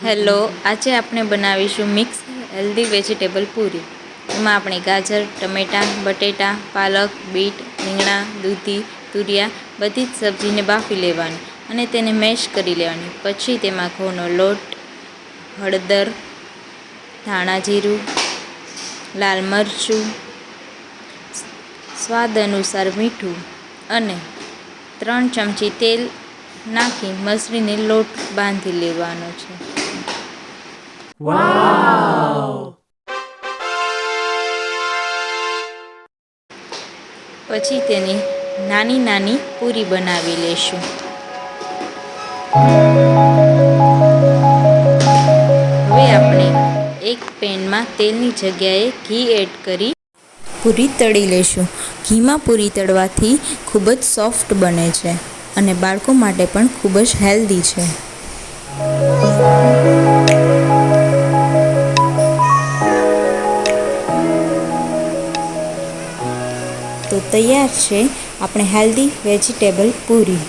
Hello, આજે આપણે બનાવીશું મિક્સ હેલ્ધી વેજીટેબલ પૂરી. એમાં આપણે ગાજર, ટમેટાં, બટેટા, પાલક, બીટ, રીંગણા, દૂધી, તુરિયા બધી જ સબ્જીને બાફી લેવાની અને તેને મેશ કરી લેવાની. પછી તેમાં ઘઉંનો લોટ, હળદર, ધાણા જીરું, લાલ મરચું, સ્વાદ અનુસાર મીઠું અને 3 ચમચી તેલ નાખી મસળીને લોટ બાંધી લેવાનો છે. પછી તેની નાની નાની પૂરી બનાવી લેશું. હવે આપણે એક પેનમાં તેલની જગ્યાએ ઘી એડ કરી પૂરી તળી લેશું. ઘીમાં પૂરી તળવાથી ખૂબ જ સોફ્ટ બને છે અને બાળકો માટે પણ ખૂબ જ હેલ્ધી છે. તો તૈયાર છે આપણે હેલ્ધી વેજીટેબલ પૂરી.